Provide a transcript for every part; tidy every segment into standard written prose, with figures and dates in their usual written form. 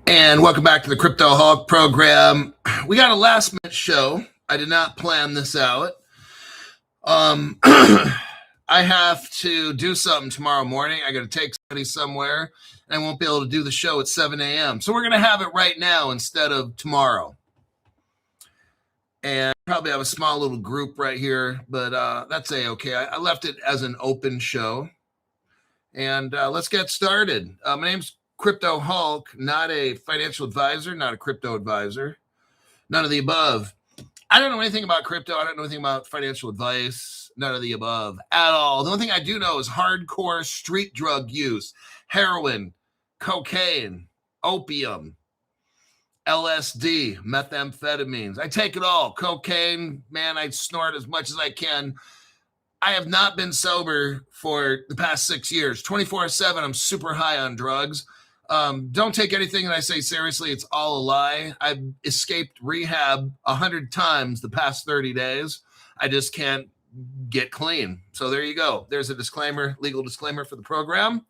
And welcome back to the Crypto Hawk program. We got a last minute show. I did not plan this out. I have to do something tomorrow morning. I got to take somebody somewhere, and I won't be able to do the show at 7 a.m. So we're going to have it right now instead of tomorrow. And probably have a small little group right here, but that's okay. I left it as an open show. And let's get started. My name's Crypto Hulk, not a financial advisor, not a crypto advisor, none of the above. I don't know anything about crypto. I don't know anything about financial advice, none of the above at all. The only thing I do know is hardcore street drug use, heroin, cocaine, opium, LSD, methamphetamines. I take it all. Cocaine, man, I snort as much as I can. I have not been sober for the past 6 years. 24/7, I'm super high on drugs. Don't take anything that I say seriously. It's all a lie. I've escaped rehab 100 times the past 30 days. I just can't get clean. So there you go. There's a disclaimer, legal disclaimer for the program.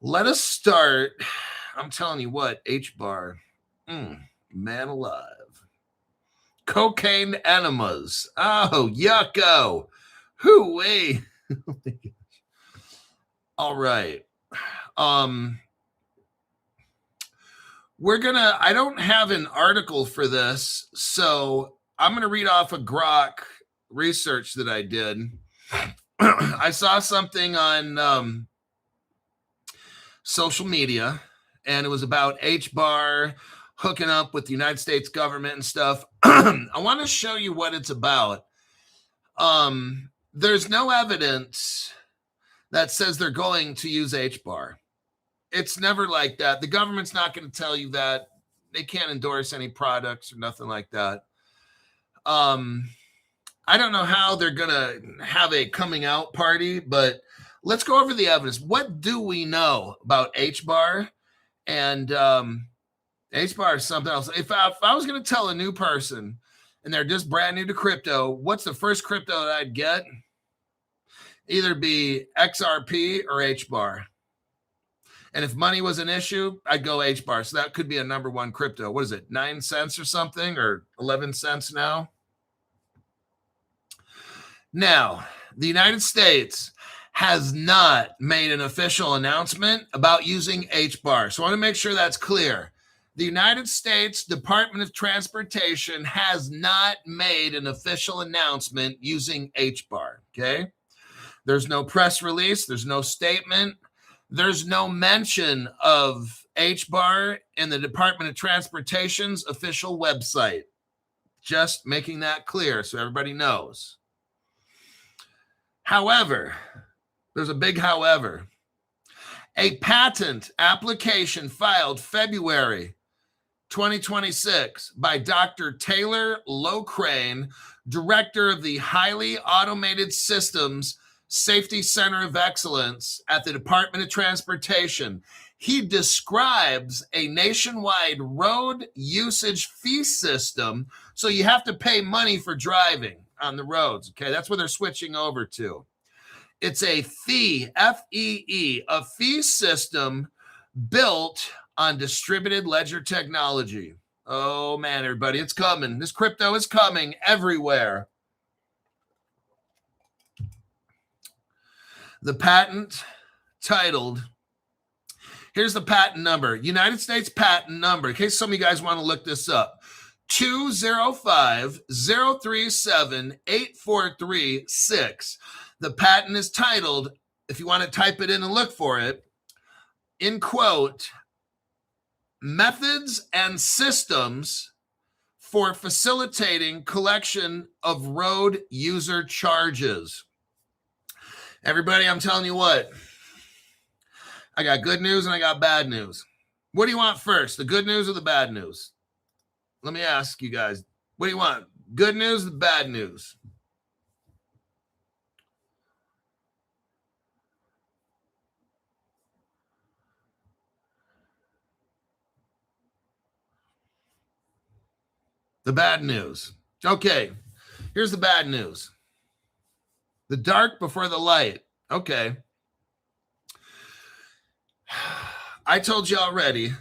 Let us start. I'm telling you what, HBAR, man alive. Cocaine enemas. Oh, yucko. Hoo-wee. All right. I don't have an article for this, so I'm going to read off a Grok research that I did. I saw something on social media, and it was about HBAR hooking up with the United States government and stuff. I want to show you what it's about. There's no evidence that says they're going to use HBAR. It's never like that. The government's not going to tell you that. They can't endorse any products or nothing like that. I don't know how they're going to have a coming out party, but let's go over the evidence. What do we know about HBAR? And HBAR is something else. If I was going to tell a new person and they're just brand new to crypto, what's the first crypto that I'd get? Either be XRP or HBAR. And if money was an issue, I'd go HBAR. So that could be a number one crypto. What is it, 9 cents or something, or 11 cents now? Now, the United States has not made an official announcement about using HBAR. So I want to make sure that's clear. The United States Department of Transportation has not made an official announcement using HBAR, okay? There's no press release. There's no statement. There's no mention of HBAR in the Department of Transportation's official website. Just making that clear so everybody knows. However, there's a big however. A patent application filed February 2026 by Dr. Taylor Locrane, director of the Highly Automated Systems Safety Center of Excellence at the Department of Transportation. He describes a nationwide road usage fee system, so you have to pay money for driving on the roads, okay? That's what they're switching over to. It's a fee, F-E-E, a fee system built on distributed ledger technology. Oh, man, everybody, it's coming. This crypto is coming everywhere. The patent titled, here's the patent number, United States patent number, in case some of you guys want to look this up, 205-037-843-6. The patent is titled, if you want to type it in and look for it, in quote, Methods and Systems for Facilitating Collection of Road User Charges. Everybody, I'm telling you what, I got good news and I got bad news. What do you want first, the good news or the bad news? Let me ask you guys, what do you want, good news or the bad news? The bad news. Okay, here's the bad news. The dark before the light. Okay. I told you already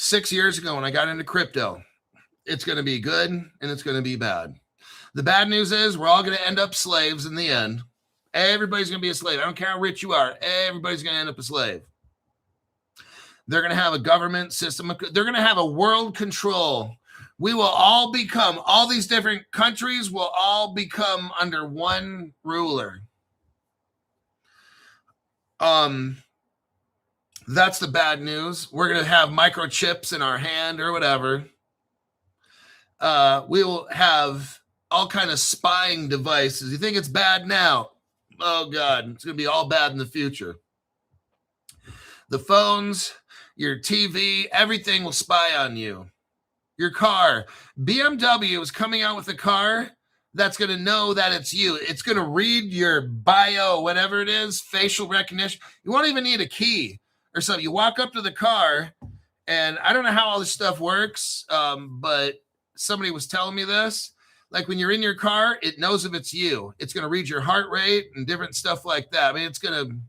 6 years ago when I got into crypto. It's going to be good and it's going to be bad. The bad news is we're all going to end up slaves in the end. Everybody's going to be a slave. I don't care how rich you are. Everybody's going to end up a slave. They're going to have a government system. They're going to have a world control. We will all become, all these different countries will all become under one ruler. That's the bad news. We're going to have microchips in our hand or whatever. We will have all kind of spying devices. You think it's bad now? Oh, God. It's going to be all bad in the future. The phones, your TV, everything will spy on you. Your car. BMW is coming out with a car that's going to know that it's you. It's going to read your bio, whatever it is, facial recognition. You won't even need a key or something. You walk up to the car, and I don't know how all this stuff works, but somebody was telling me this. Like when you're in your car, it knows if it's you. It's going to read your heart rate and different stuff like that. I mean,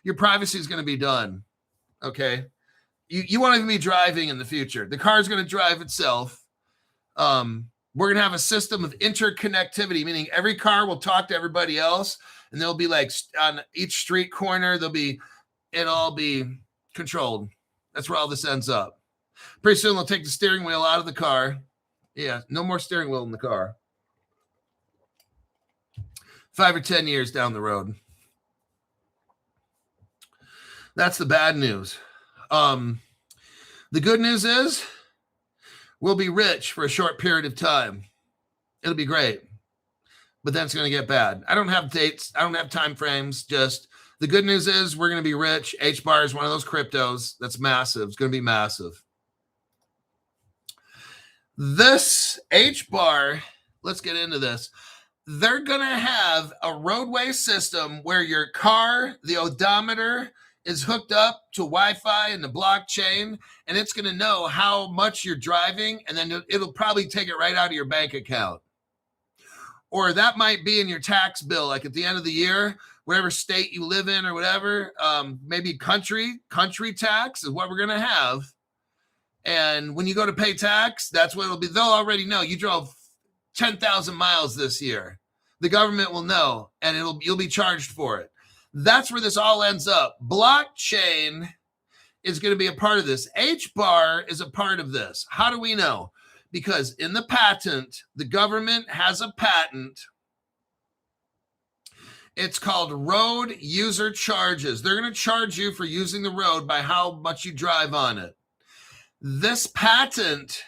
your privacy is going to be done. Okay. You won't even be driving in the future. The car is going to drive itself. We're going to have a system of interconnectivity, meaning every car will talk to everybody else. And they'll be like on each street corner, it'll all be controlled. That's where all this ends up. Pretty soon they'll take the steering wheel out of the car. Yeah, no more steering wheel in the car. 5 or 10 years down the road. That's the bad news. The good news is we'll be rich for a short period of time. It'll be great. But then it's going to get bad. I don't have dates. I don't have time frames. Just the good news is we're going to be rich. HBAR is one of those cryptos that's massive. It's going to be massive. This HBAR, let's get into this. They're going to have a roadway system where your car, the odometer, is hooked up to Wi-Fi and the blockchain, and it's going to know how much you're driving, and then it'll probably take it right out of your bank account. Or that might be in your tax bill, like at the end of the year, whatever state you live in or whatever, maybe country tax is what we're going to have. And when you go to pay tax, that's what it'll be. They'll already know you drove 10,000 miles this year. The government will know, and you'll be charged for it. That's where this all ends up. Blockchain is going to be a part of this. HBAR is a part of this. How do we know? Because in the patent, the government has a patent. It's called road user charges. They're going to charge you for using the road by how much you drive on it. This patent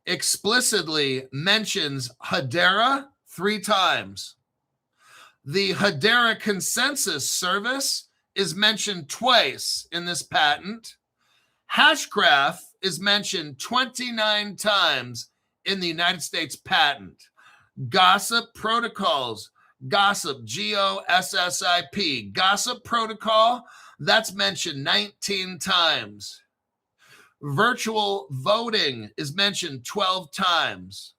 explicitly mentions Hedera 3 times. The Hedera consensus service is mentioned twice in this patent. Hashgraph is mentioned 29 times in the United States patent. Gossip protocols, Gossip, GOSSIP, Gossip protocol, that's mentioned 19 times. Virtual voting is mentioned 12 times.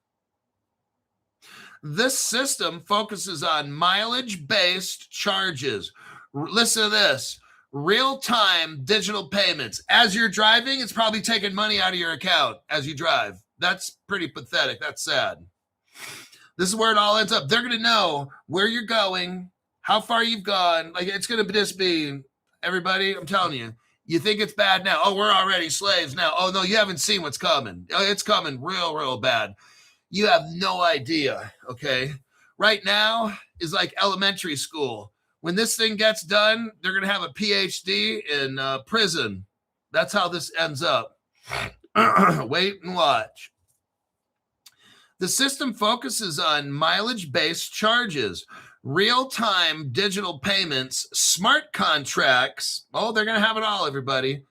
This system focuses on mileage-based charges. Listen to this. Real-time digital payments. As you're driving, it's probably taking money out of your account as you drive. That's pretty pathetic. That's sad. This is where it all ends up. They're going to know where you're going, how far you've gone. Like, it's going to just be, everybody, I'm telling you, you think it's bad now. Oh, we're already slaves now. Oh, no, you haven't seen what's coming. It's coming real bad. You have no idea, okay? Right now is like elementary school. When this thing gets done, they're going to have a PhD in prison. That's how this ends up. Wait and watch. The system focuses on mileage-based charges, real-time digital payments, smart contracts. Oh, they're going to have it all, everybody.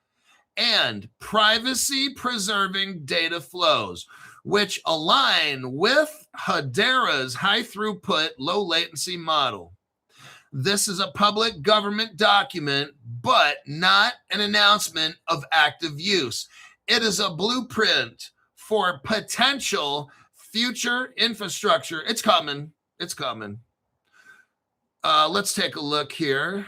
And privacy-preserving data flows, which align with Hedera's high-throughput, low-latency model. This is a public government document, but not an announcement of active use. It is a blueprint for potential future infrastructure. It's coming. It's coming. Let's take a look here.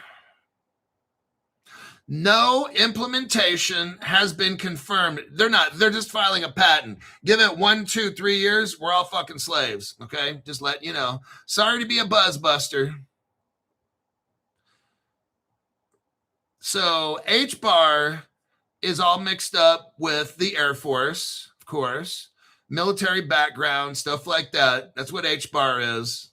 No implementation has been confirmed. They're just filing a patent. Give it 1, 2, 3 years, we're all fucking slaves. Okay, just let you know. Sorry to be a buzzbuster. So HBAR is all mixed up with the Air Force, of course, military background, stuff like that. That's what HBAR is.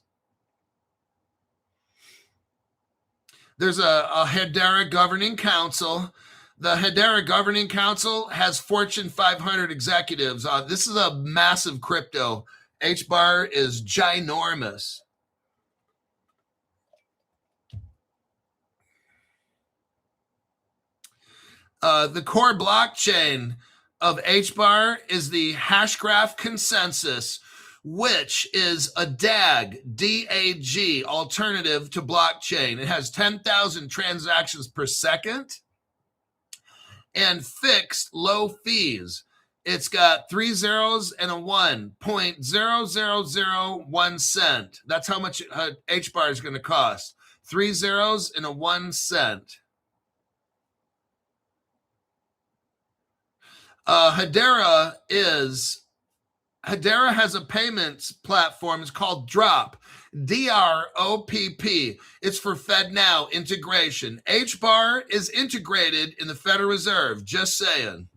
There's a Hedera Governing Council. The Hedera Governing Council has Fortune 500 executives. This is a massive crypto. HBAR is ginormous. The core blockchain of HBAR is the Hashgraph Consensus, which is a DAG, D-A-G, alternative to blockchain. It has 10,000 transactions per second and fixed low fees. It's got 3 zeros and a 1, 0.0001 cent. That's how much HBAR is going to cost. 3 zeros and a 1 cent. Hedera has a payments platform. It's called Drop, D-R-O-P-P. It's for FedNow integration. HBAR is integrated in the Federal Reserve, just saying.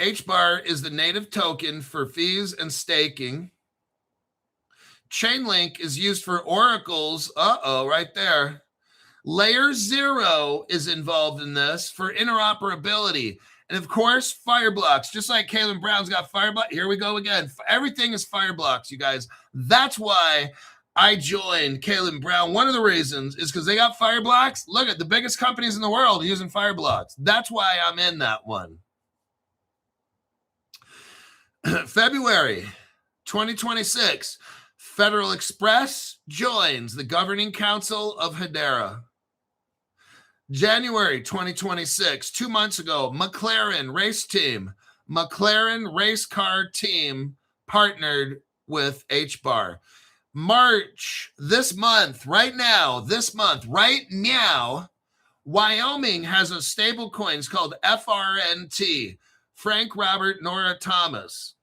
HBAR is the native token for fees and staking. Chainlink is used for oracles. Right there. Layer 0 is involved in this for interoperability. And of course, Fireblocks, just like Kalen Brown's got Fireblocks. Here we go again. Everything is Fireblocks, you guys. That's why I joined Kalen Brown. One of the reasons is because they got Fireblocks. Look at the biggest companies in the world using Fireblocks. That's why I'm in that one. February 2026, Federal Express joins the Governing Council of Hedera. January 2026, 2 months ago, McLaren race car team partnered with HBAR. March, this month, right now, Wyoming has a stable coin. It's called FRNT, Frank Robert Nora Thomas.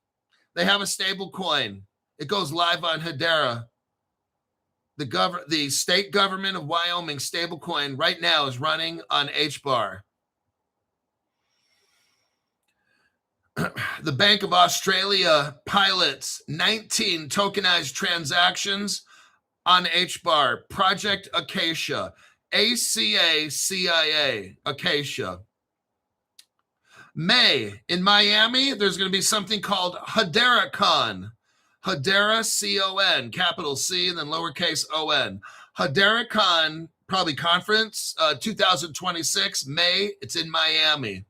They have a stable coin. It goes live on Hedera. The state government of Wyoming stablecoin right now is running on HBAR. The Bank of Australia pilots 19 tokenized transactions on HBAR. Project Acacia, ACACIA, Acacia. May, in Miami, there's going to be something called HederaCon. Hedera, C-O-N, capital C and then lowercase O-N. HederaCon, probably conference, 2026, May. It's in Miami.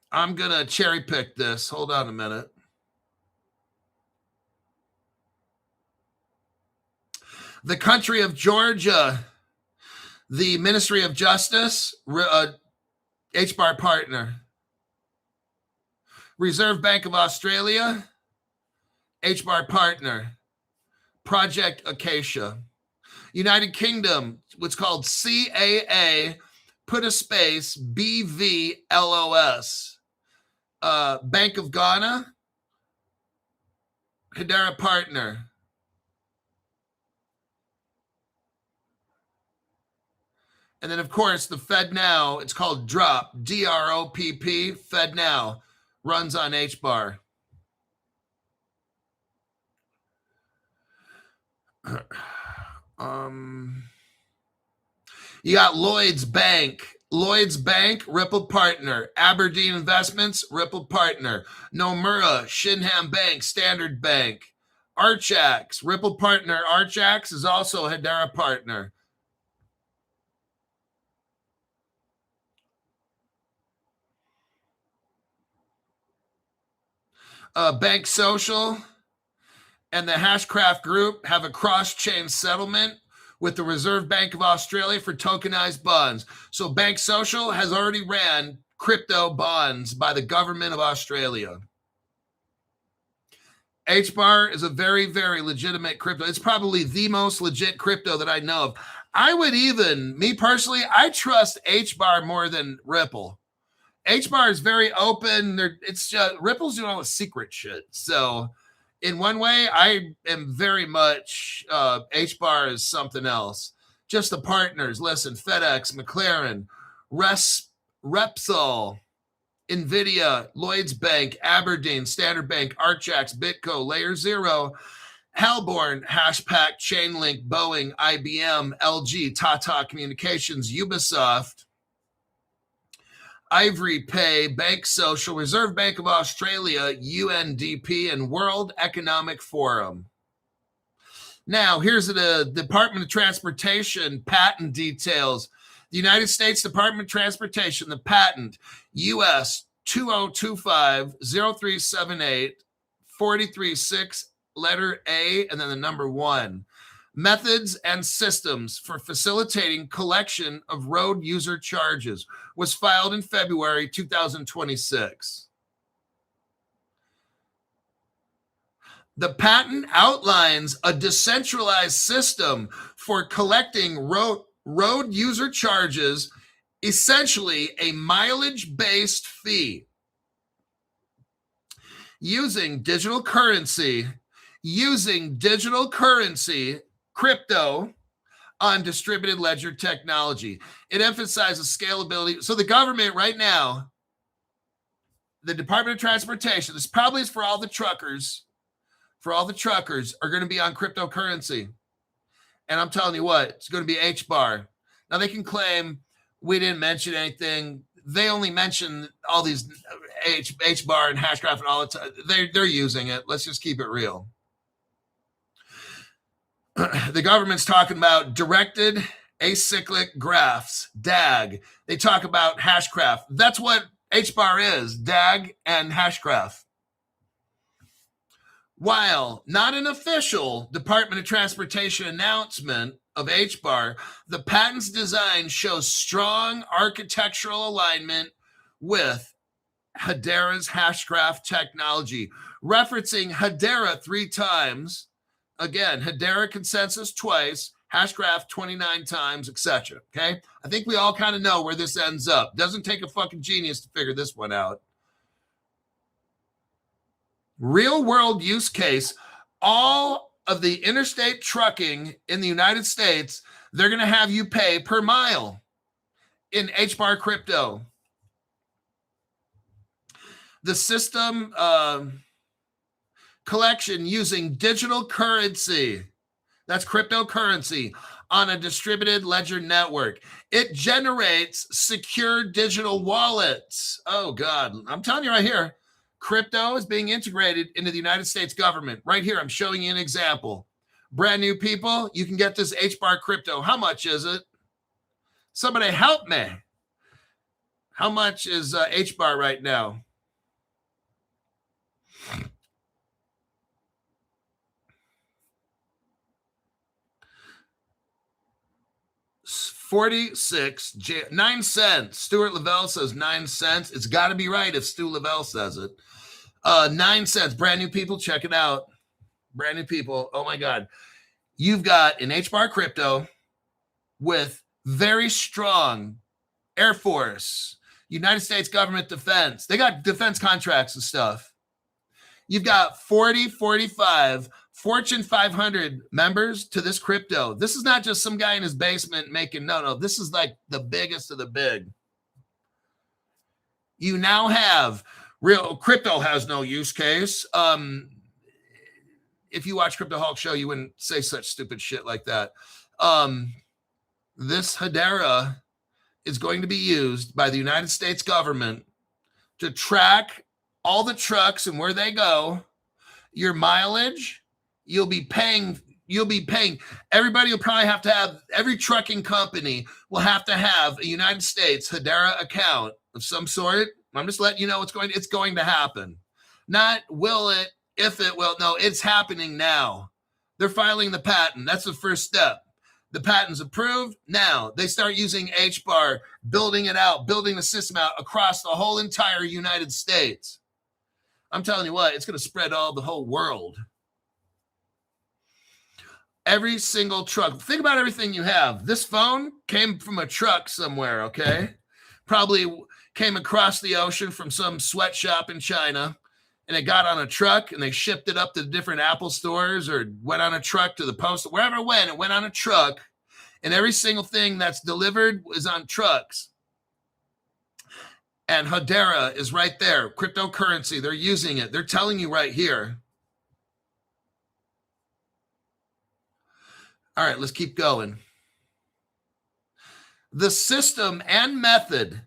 I'm going to cherry pick this. Hold on a minute. The country of Georgia, the Ministry of Justice, HBAR partner. Reserve Bank of Australia, HBAR partner. Project Acacia. United Kingdom, what's called CAA, put a space, BVLOS. Bank of Ghana, Hedera partner. And then, of course, the FedNow, it's called Drop, D-R-O-P-P, FedNow. Runs on HBAR. You got Lloyd's Bank, Ripple partner. Aberdeen Investments, Ripple partner. Nomura, Shinhan Bank, Standard Bank. Archax, Ripple partner. Archax is also a Hedera partner. Bank Social and the Hashcraft Group have a cross-chain settlement with the Reserve Bank of Australia for tokenized bonds. So Bank Social has already ran crypto bonds by the government of Australia. HBAR is a very, very legitimate crypto. It's probably the most legit crypto that I know of. I would even, me personally, I trust HBAR more than Ripple. HBAR is very open. It's just Ripple's doing all the secret shit. So in one way, I am very much HBAR is something else. Just the partners. Listen, FedEx, McLaren, Repsol, NVIDIA, Lloyds Bank, Aberdeen, Standard Bank, Archax, Bitco, Layer Zero, Halborn, Hashpack, Chainlink, Boeing, IBM, LG, Tata Communications, Ubisoft, Ivory Pay, Bank Social, Reserve Bank of Australia, UNDP, and World Economic Forum. Now, here's the Department of Transportation patent details. The United States Department of Transportation, the patent, US 2025-0378, 436, letter A, and then the number 1. Methods and systems for facilitating collection of road user charges was filed in February 2026. The patent outlines a decentralized system for collecting road user charges, essentially a mileage-based fee, using digital currency, crypto, on distributed ledger technology. It emphasizes scalability. So the government right now, the Department of Transportation, this probably is for all the truckers, are going to be on cryptocurrency. And I'm telling you what, it's going to be HBAR. Now they can claim we didn't mention anything. They only mention all these HBAR and Hashgraph and all the time. They're using it. Let's just keep it real. The government's talking about directed acyclic graphs, DAG. They talk about Hashgraph. That's what HBAR is, DAG and Hashgraph. While not an official Department of Transportation announcement of HBAR, the patent's design shows strong architectural alignment with Hedera's Hashgraph technology, referencing Hedera 3 times. Again, Hedera consensus twice, Hashgraph 29 times, etc. Okay? I think we all kind of know where this ends up. Doesn't take a fucking genius to figure this one out. Real world use case, all of the interstate trucking in the United States, they're going to have you pay per mile in HBAR crypto. The system collection using digital currency, that's cryptocurrency, on a distributed ledger network. It generates secure digital wallets. Oh, God. I'm telling you right here, crypto is being integrated into the United States government. Right here, I'm showing you an example. Brand new people, you can get this HBAR crypto. How much is it? Somebody help me. How much is HBAR right now? $46, 9 cents. Stuart Lavelle says 9 cents. It's got to be right if Stu Lavelle says it. 9 cents. Brand new people, check it out. Brand new people. Oh my God. You've got an HBAR crypto with very strong Air Force, United States government defense. They got defense contracts and stuff. You've got 45 Fortune 500 members to this crypto. This is not just some guy in his basement making, no. This is like the biggest of the big. You now have real crypto has no use case. If you watch Crypto Hulk show, you wouldn't say such stupid shit like that. This Hedera is going to be used by the United States government to track all the trucks and where they go, your mileage. You'll be paying. Everybody will probably have to have, every trucking company will have to have a United States Hedera account of some sort. I'm just letting you know it's going to happen. Not will it, if it will. No, it's happening now. They're filing the patent. That's the first step. The patent's approved. Now they start using HBAR, building it out, building the system out across the whole entire United States. I'm telling you what, it's going to spread all the whole world. Every single truck. Think about everything you have. This phone came from a truck somewhere, okay? Probably came across the ocean from some sweatshop in China, and it got on a truck, and they shipped it up to different Apple stores or went on a truck to the post. Wherever it went on a truck, and every single thing that's delivered is on trucks. And Hedera is right there. Cryptocurrency, they're using it. They're telling you right here. All right, let's keep going. The system and method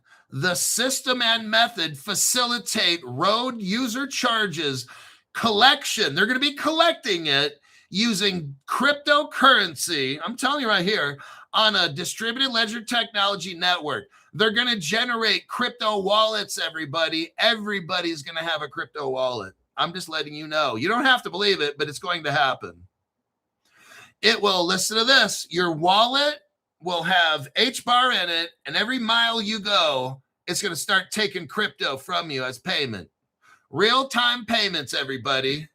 facilitate road user charges collection. They're going to be collecting it using cryptocurrency. I'm telling you right here, on a distributed ledger technology network. They're going to generate crypto wallets, everybody. Everybody's going to have a crypto wallet. I'm just letting you know. You don't have to believe it, but it's going to happen. It will, listen to this, your wallet will have HBAR in it, and every mile you go, it's going to start taking crypto from you as payment. Real-time payments, everybody.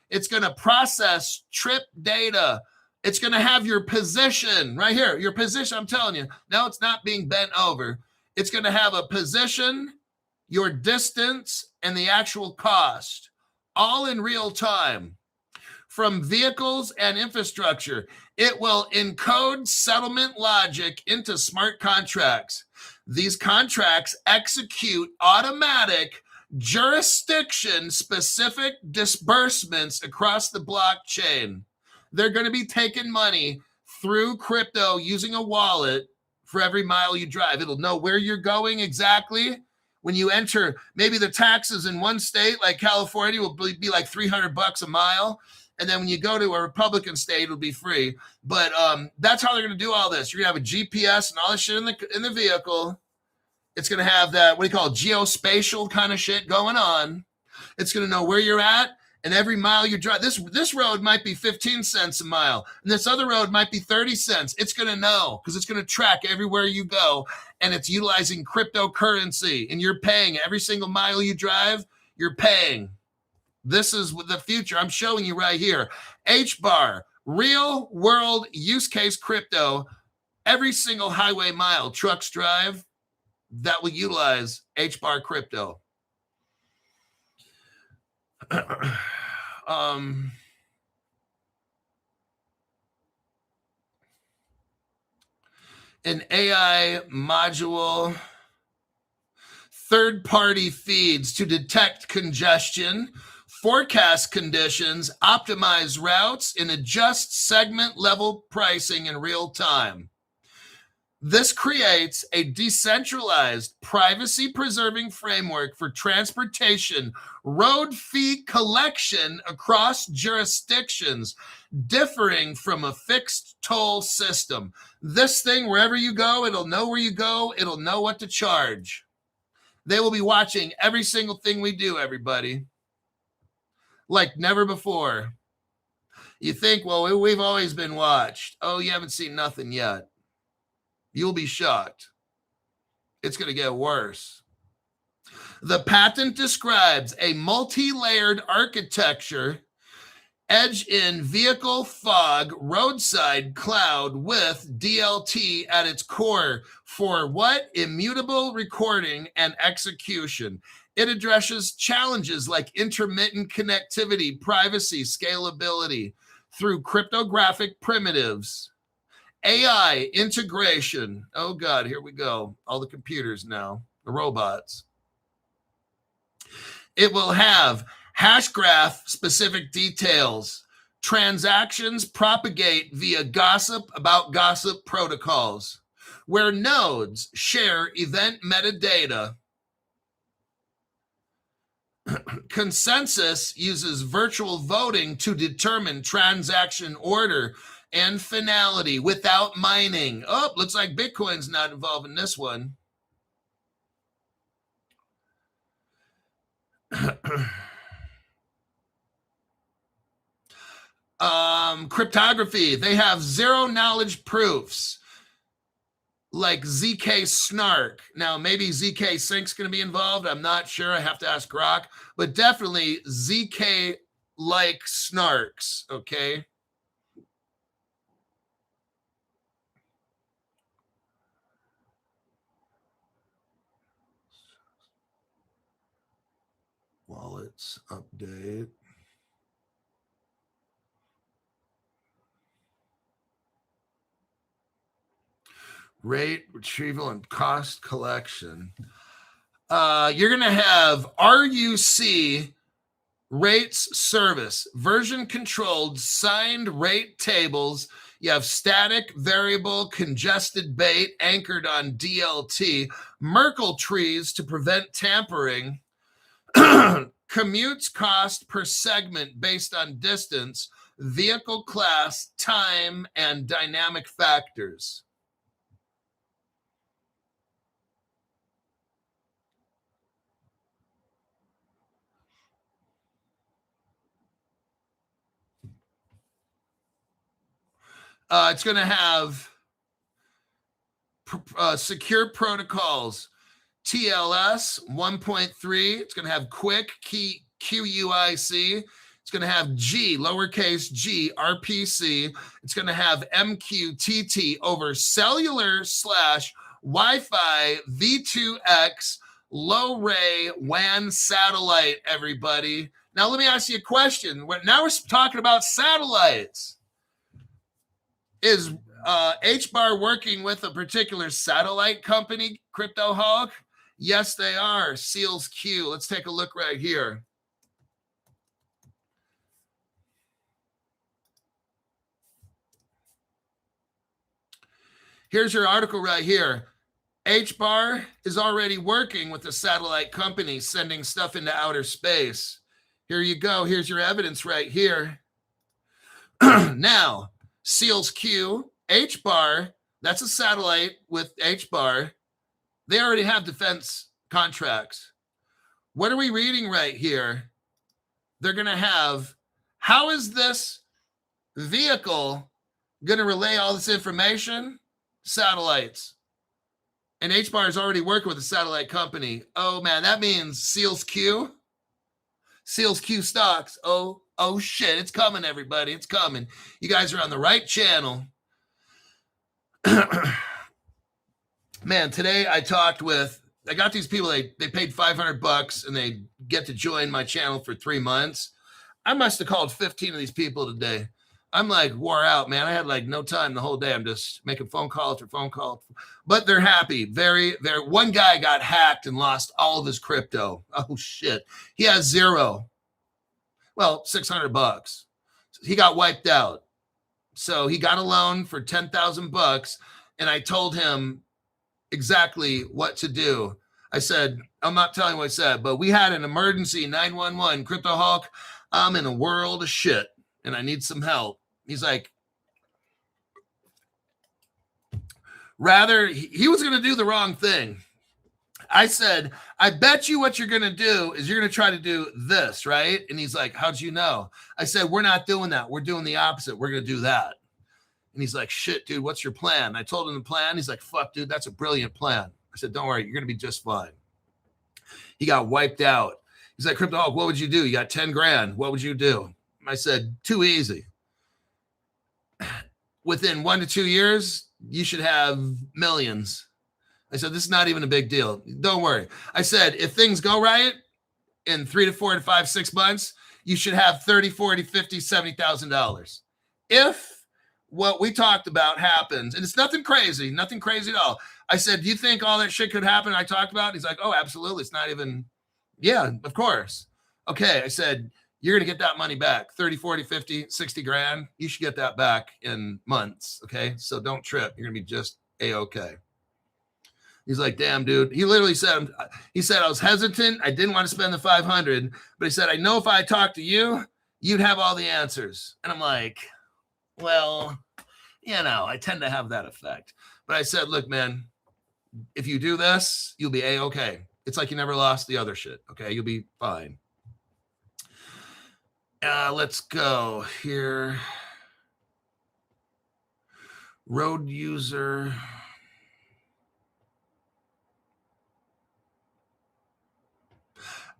It's going to process trip data. It's going to have your position right here, your position. I'm telling you, no, it's not being bent over. It's going to have a position, your distance, and the actual cost, all in real time. From vehicles and infrastructure, it will encode settlement logic into smart contracts. These contracts execute automatic jurisdiction-specific disbursements across the blockchain. They're going to be taking money through crypto using a wallet for every mile you drive. It'll know where you're going exactly. When you enter, maybe the taxes in one state like California will be like $300 a mile. And then when you go to a Republican state, it'll be free. But that's how they're going to do all this. You're going to have a GPS and all this shit in the vehicle. It's going to have that, what do you call it, geospatial kind of shit going on. It's going to know where you're at. And every mile you drive, this road might be 15 cents a mile. And this other road might be 30 cents. It's going to know because it's going to track everywhere you go. And it's utilizing cryptocurrency. And you're paying every single mile you drive, you're paying. This is the future. I'm showing you right here. HBAR, real world use case crypto. Every single highway mile trucks drive, that will utilize HBAR crypto. An AI module, third-party feeds to detect congestion, forecast conditions, optimize routes, and adjust segment-level pricing in real time. This creates a decentralized, privacy-preserving framework for transportation road fee collection across jurisdictions, differing from a fixed toll system. This thing, wherever you go, it'll know where you go. It'll know what to charge. They will be watching every single thing we do, everybody, like never before. You think, well, we've always been watched. Oh, you haven't seen nothing yet. You'll be shocked. It's going to get worse. The patent describes a multi-layered architecture, edge-in vehicle fog, roadside cloud with DLT at its core for what? Immutable recording and execution. It addresses challenges like intermittent connectivity, privacy, scalability through cryptographic primitives. AI integration. Oh, God, here we go. All the computers now, the robots. It will have hash graph specific details. Transactions propagate via gossip about gossip protocols, where nodes share event metadata. Consensus uses virtual voting to determine transaction order and finality without mining. Oh, looks like Bitcoin's not involved in this one. Cryptography. They have zero knowledge proofs. like ZK Snark. Now, maybe ZK Sync's going to be involved. I'm not sure. I have to ask Grok, but definitely ZK like Snarks. Okay. Wallets update. Rate, retrieval, and cost collection. You're going to have RUC rates service, version controlled, signed rate tables. You have static, variable, congested bait anchored on DLT, Merkle trees to prevent tampering, commutes cost per segment based on distance, vehicle class, time, and dynamic factors. It's going to have secure protocols, TLS 1.3. It's going to have quick key QUIC. It's going to have G, lowercase g, RPC. It's going to have MQTT over cellular / Wi-Fi V2X low ray WAN satellite, everybody. Now, let me ask you a question. Now we're talking about satellites. Is HBAR working with a particular satellite company, Crypto Hawk? Yes, they are. Seals Q. Let's take a look right here. Here's your article right here. HBAR is already working with a satellite company sending stuff into outer space. Here you go. Here's your evidence right here. Now, Seals Q, HBAR, that's a satellite with HBAR. They already have defense contracts. What are we reading right here? They're going to have, how is this vehicle going to relay all this information? Satellites. And HBAR is already working with a satellite company. Oh, man, that means Seals Q stocks. Oh shit, it's coming, everybody. It's coming. You guys are on the right channel. Man, today I got these people, they paid $500 and they get to join my channel for 3 months. I must have called 15 of these people today. I'm like wore out, man. I had like no time the whole day. I'm just making phone call after phone call. But they're happy. Very. One guy got hacked and lost all of his crypto. Oh, shit. He has zero. Well, $600. He got wiped out. So he got a loan for $10,000. And I told him exactly what to do. I said, I'm not telling what I said, but we had an emergency 911. Crypto Hulk, I'm in a world of shit and I need some help. He's like, he was going to do the wrong thing. I said, I bet you what you're going to do is you're going to try to do this, right? And he's like, how'd you know? I said, we're not doing that. We're doing the opposite. We're going to do that. And he's like, shit, dude, what's your plan? I told him the plan. He's like, fuck, dude, that's a brilliant plan. I said, don't worry. You're going to be just fine. He got wiped out. He's like, Crypto Hulk, what would you do? You got 10 grand. What would you do? I said, too easy. Within 1 to 2 years, you should have millions. I said, this is not even a big deal. Don't worry. I said, if things go right in 3 to 4 to 5, 6 months, you should have $30, $40, $50, $70,000. If what we talked about happens, and it's nothing crazy at all. I said, do you think all that shit could happen I talked about? He's like, oh, absolutely. It's not even, yeah, of course. Okay. I said, you're going to get that money back. 30, 40, 50, 60 grand. You should get that back in months. Okay. So don't trip. You're going to be just A-okay. He's like, damn, dude. He literally said, I was hesitant. I didn't want to spend the 500, but he said, I know if I talked to you, you'd have all the answers. And I'm like, well, I tend to have that effect. But I said, look, man, if you do this, you'll be A-okay. It's like you never lost the other shit. Okay. You'll be fine. Let's go here. Road user.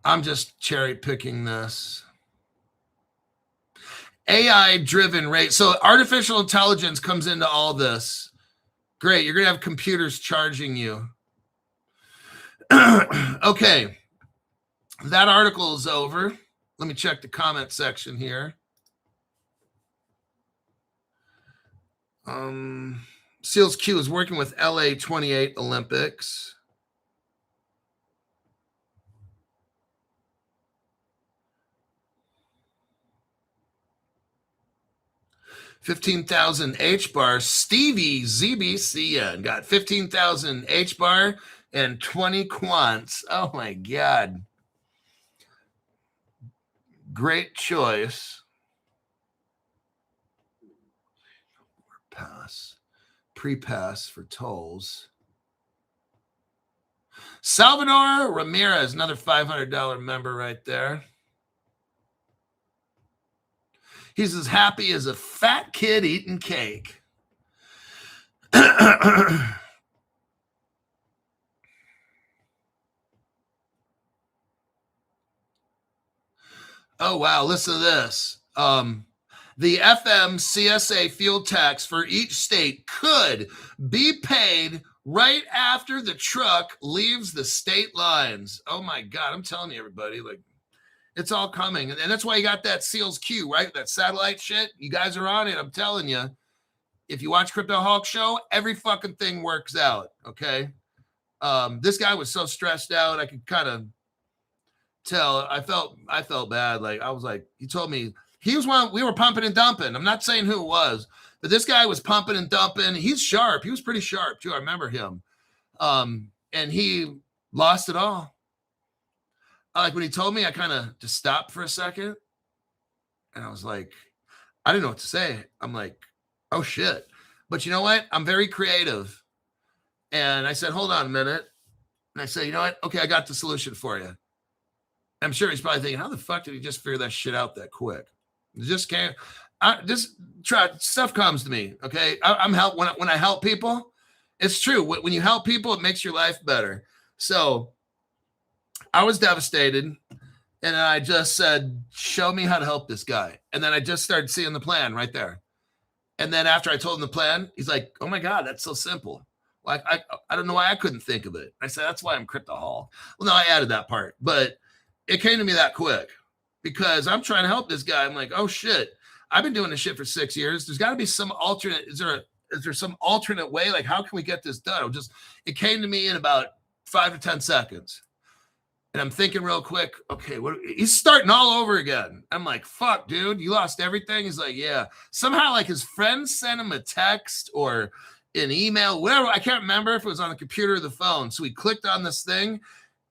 I'm just cherry picking this. AI driven rate. So artificial intelligence comes into all this. Great. You're going to have computers charging you. Okay. That article is over. Let me check the comment section here. Seals Q is working with LA 28 Olympics. $15,000 HBAR. Stevie ZBCN got 15,000 HBAR and 20 quants. Oh my God. Great choice. Pass. Pre-pass for tolls. Salvador Ramirez, another $500 member right there. He's as happy as a fat kid eating cake. Oh, wow. Listen to this. The FMCSA fuel tax for each state could be paid right after the truck leaves the state lines. Oh, my God. I'm telling you, everybody, like, it's all coming. And that's why you got that Seals Q, right? That satellite shit. You guys are on it. I'm telling you. If you watch Crypto Hulk Show, every fucking thing works out, okay? This guy was so stressed out. I could kind of tell. I felt bad. Like, I was like, he told me, he was one, we were pumping and dumping. I'm not saying who it was, but this guy was pumping and dumping. He's sharp. He was pretty sharp too. I remember him. And he lost it all. Like when he told me, I kind of just stopped for a second. And I was like, I didn't know what to say. I'm like, oh shit. But you know what? I'm very creative. And I said, hold on a minute. And I said, you know what? Okay, I got the solution for you. I'm sure he's probably thinking, how the fuck did he just figure that shit out that quick? Just can't. Just try. Stuff comes to me. Okay, I'm help when I help people. It's true. When you help people, it makes your life better. So I was devastated, and I just said, "Show me how to help this guy." And then I just started seeing the plan right there. And then after I told him the plan, he's like, "Oh my God, that's so simple. Like I don't know why I couldn't think of it." I said, "That's why I'm Crypto Hall." Well, no, I added that part, but it came to me that quick. Because I'm trying to help this guy. I'm like, oh shit, I've been doing this shit for 6 years. There's got to be some alternate. Is there some alternate way? Like, how can we get this done? It came to me in about 5 to 10 seconds. And I'm thinking real quick, okay, he's starting all over again. I'm like, fuck, dude, you lost everything. He's like, yeah. Somehow, like his friends sent him a text or an email, whatever. I can't remember if it was on the computer or the phone. So he clicked on this thing.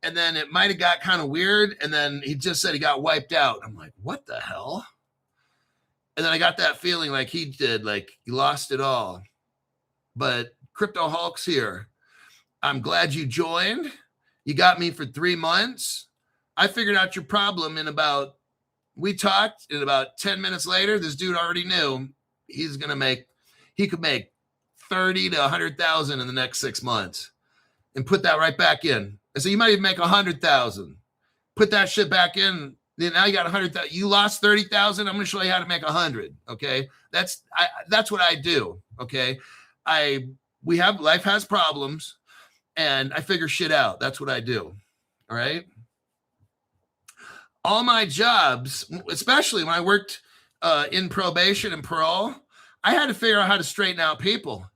And then it might have got kind of weird. And then he just said he got wiped out. I'm like, what the hell? And then I got that feeling like he did, like he lost it all. But Crypto Hulk's here. I'm glad you joined. You got me for 3 months. I figured out your problem we talked, and about 10 minutes later, this dude already knew he could make 30 to 100,000 in the next 6 months and put that right back in. And so you might even make 100,000. Put that shit back in. Then now you got 100,000. You lost 30,000. I'm going to show you how to make 100. Okay, that's what I do. Okay, life has problems, and I figure shit out. That's what I do. All right. All my jobs, especially when I worked in probation and parole, I had to figure out how to straighten out people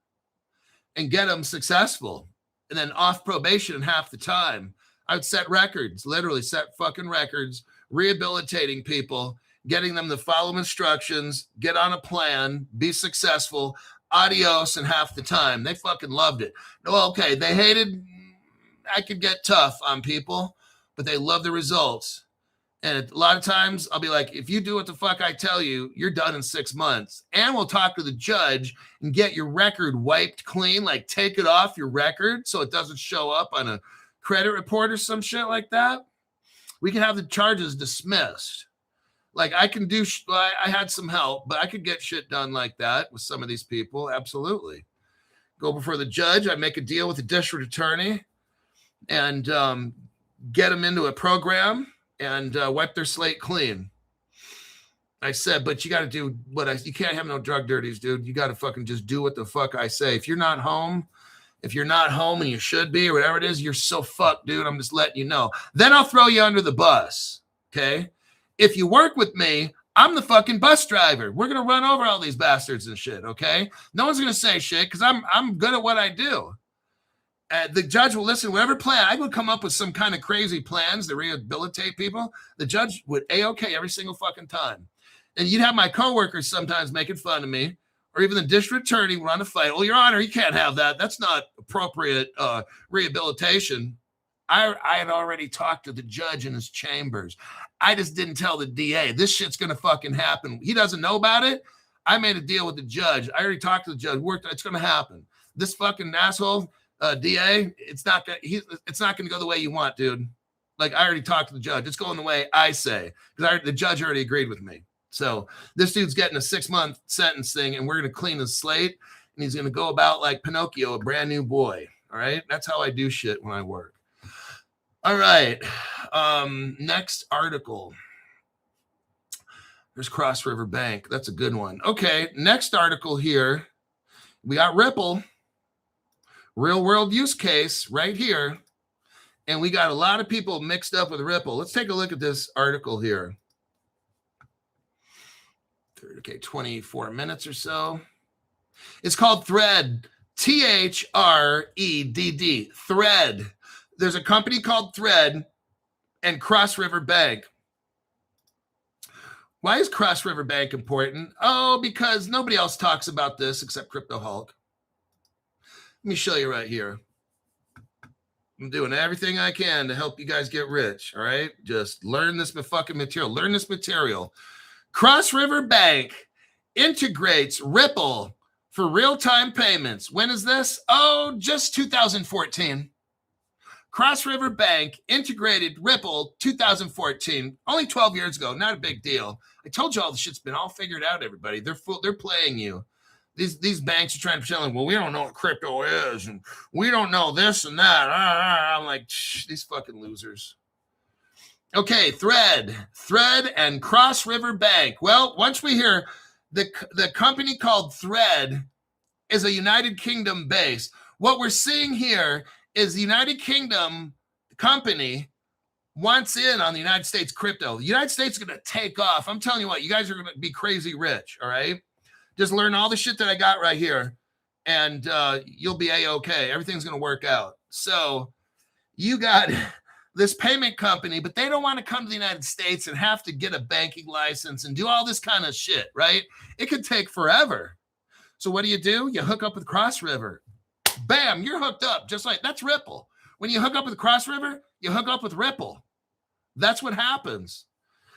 and get them successful. And then off probation in half the time, I would set records, literally set fucking records, rehabilitating people, getting them to follow instructions, get on a plan, be successful, adios in half the time. They fucking loved it. No, okay, they hated, I could get tough on people, but they love the results. And a lot of times I'll be like, if you do what the fuck I tell you, you're done in 6 months. And we'll talk to the judge and get your record wiped clean, like take it off your record so it doesn't show up on a credit report or some shit like that. We can have the charges dismissed. Like I can do, I had some help, but I could get shit done like that with some of these people. Absolutely. Go before the judge. I make a deal with the district attorney and get them into a program. and wipe their slate clean. I said, but you got to do you can't have no drug dirties, dude. You got to fucking just do what the fuck I say. If you're not home and you should be, or whatever it is, you're so fucked, dude. I'm just letting you know. Then I'll throw you under the bus. Okay. If you work with me, I'm the fucking bus driver. We're going to run over all these bastards and shit. Okay. No one's going to say shit because I'm good at what I do. The judge will listen to whatever plan. I would come up with some kind of crazy plans to rehabilitate people. The judge would A-okay every single fucking time. And you'd have my coworkers sometimes making fun of me, or even the district attorney would run a fight. Well, Your Honor, you can't have that. That's not appropriate rehabilitation. I had already talked to the judge in his chambers. I just didn't tell the DA. This shit's going to fucking happen. He doesn't know about it. I made a deal with the judge. I already talked to the judge. It's going to happen. This fucking asshole DA, it's not going to go the way you want, dude. Like, I already talked to the judge. It's going the way I say, because the judge already agreed with me. So this dude's getting a 6-month sentencing, and we're going to clean his slate, and he's going to go about like Pinocchio, a brand new boy. All right. That's how I do shit when I work. All right. Next article. There's Cross River Bank. That's a good one. Okay. Next article here. We got Ripple. Real world use case right here. And we got a lot of people mixed up with Ripple. Let's take a look at this article here. Okay, 24 minutes or so. It's called Thread. T-H-R-E-D-D. Thread. There's a company called Thread and Cross River Bank. Why is Cross River Bank important? Oh, because nobody else talks about this except Crypto Hulk. Let me show you right here. I'm doing everything I can to help you guys get rich, all right? Just learn this fucking material. Learn this material. Cross River Bank integrates Ripple for real-time payments. When is this? Oh, just 2014. Cross River Bank integrated Ripple 2014, only 12 years ago. Not a big deal. I told you all the shit's been all figured out, everybody. They're playing you. These banks are trying to tell them, well, we don't know what crypto is, and we don't know this and that. I'm like, these fucking losers. Okay, Thread and Cross River Bank. Well, once we hear the company called Thread is a United Kingdom base. What we're seeing here is the United Kingdom company wants in on the United States crypto. The United States is going to take off. I'm telling you what, you guys are going to be crazy rich, all right? Just learn all the shit that I got right here, and you'll be A-okay. Everything's going to work out. So you got this payment company, but they don't want to come to the United States and have to get a banking license and do all this kind of shit, right? It could take forever. So what do? You hook up with Cross River. Bam, you're hooked up. Just like that's Ripple. When you hook up with Cross River, you hook up with Ripple. That's what happens.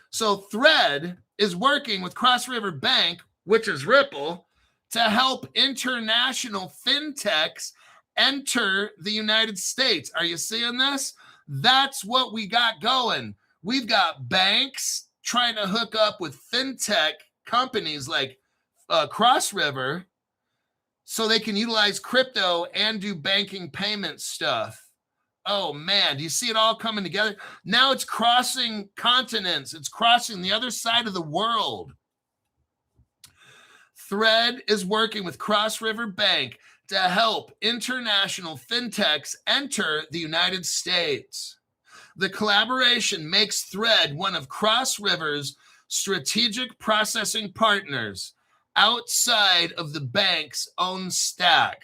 So Thread is working with Cross River Bank, which is Ripple, to help international fintechs enter the United States. Are you seeing this? That's what we got going. We've got banks trying to hook up with fintech companies like Cross River so they can utilize crypto and do banking payment stuff. Oh, man, do you see it all coming together? Now it's crossing continents. It's crossing the other side of the world. Thread is working with Cross River Bank to help international fintechs enter the United States. The collaboration makes Thread one of Cross River's strategic processing partners outside of the bank's own stack.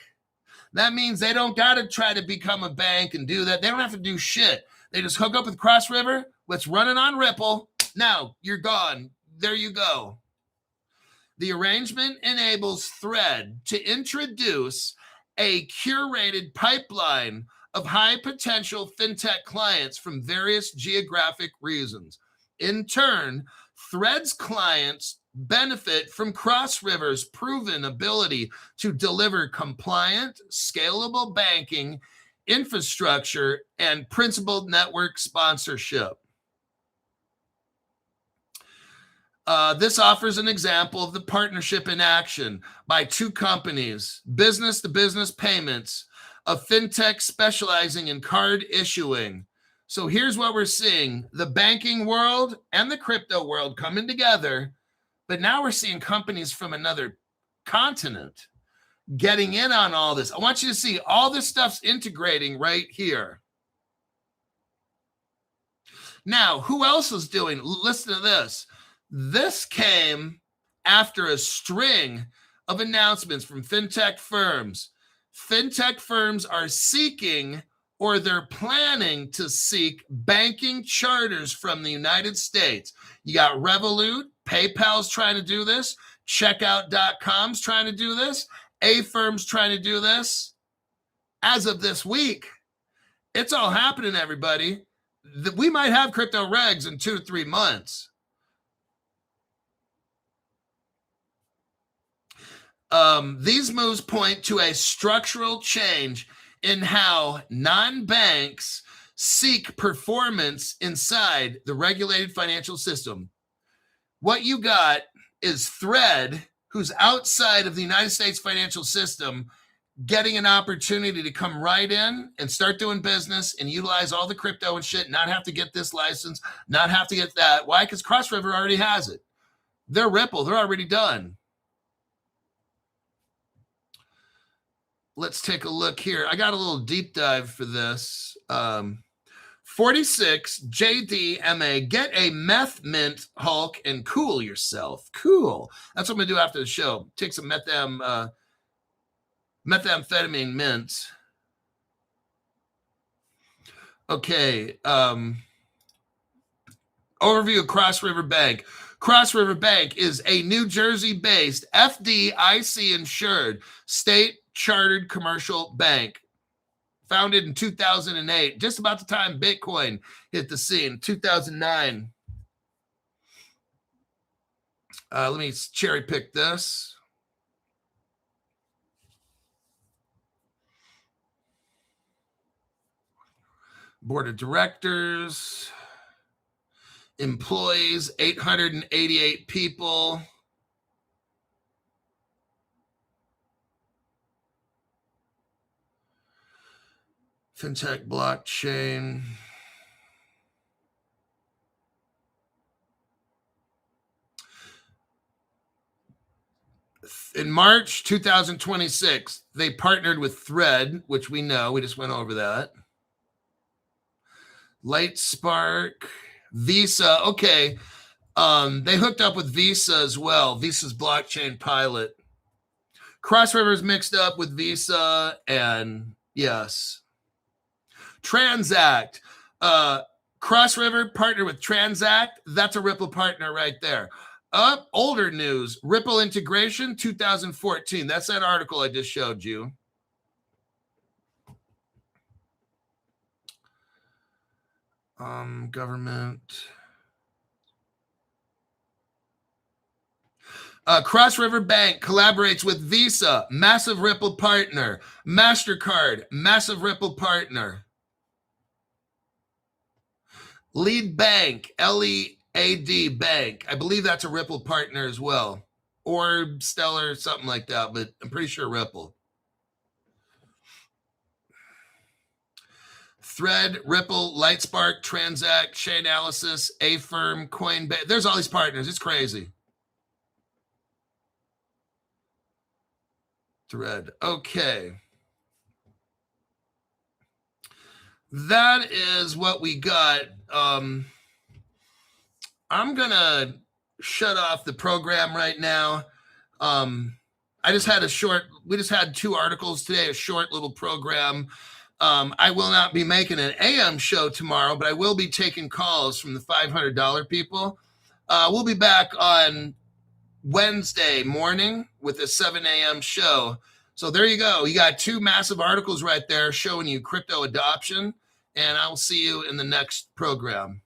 That means they don't got to try to become a bank and do that. They don't have to do shit. They just hook up with Cross River. Let's run it on Ripple. Now you're gone. There you go. The arrangement enables Thread to introduce a curated pipeline of high-potential fintech clients from various geographic regions. In turn, Thread's clients benefit from Cross River's proven ability to deliver compliant, scalable banking infrastructure and principled network sponsorship. This offers an example of the partnership in action by two companies, business-to-business payments, a fintech specializing in card issuing. So here's what we're seeing. The banking world and the crypto world coming together, but now we're seeing companies from another continent getting in on all this. I want you to see all this stuff's integrating right here. Now, who else is doing? Listen to this. This came after a string of announcements from fintech firms. Fintech firms are seeking, or they're planning to seek, banking charters from the United States. You got Revolut, PayPal's trying to do this, Checkout.com's trying to do this, A-firm's trying to do this. As of this week, it's all happening, everybody. We might have crypto regs in 2 to 3 months. These moves point to a structural change in how non-banks seek performance inside the regulated financial system. What you got is Thread, who's outside of the United States financial system, getting an opportunity to come right in and start doing business and utilize all the crypto and shit, not have to get this license, not have to get that. Why? Because Cross River already has it. They're Ripple. They're already done. Let's take a look here. I got a little deep dive for this. 46 JDMA, get a meth mint, Hulk, and cool yourself. Cool. That's what I'm going to do after the show. Take some methamphetamine mints. Okay. Overview of Cross River Bank. Cross River Bank is a New Jersey-based FDIC insured state chartered commercial bank. Founded in 2008, just about the time Bitcoin hit the scene, 2009. Let me cherry pick this. Board of directors, employees, 888 people. Fintech blockchain. In March 2026, they partnered with Thread, which we know. We just went over that. Lightspark, Visa. Okay. They hooked up with Visa as well. Visa's blockchain pilot. Cross River's mixed up with Visa, and yes. Transact. Cross River partnered with Transact. That's a Ripple partner right there. Older news. Ripple integration 2014. That's that article I just showed you. Government. Cross River Bank collaborates with Visa, massive Ripple partner. MasterCard, massive Ripple partner. Lead Bank, LEAD Bank. I believe that's a Ripple partner as well. Or Stellar, something like that, but I'm pretty sure Ripple. Thread, Ripple, Lightspark, Transact, Chainalysis, A-Firm, Coinbase. There's all these partners. It's crazy. Thread. Okay. That is what we got. I'm going to shut off the program right now. We just had 2 articles today, a short little program. I will not be making an AM show tomorrow, but I will be taking calls from the $500 people. We'll be back on Wednesday morning with a 7 a.m. show. So there you go. You got 2 massive articles right there showing you crypto adoption, and I'll see you in the next program.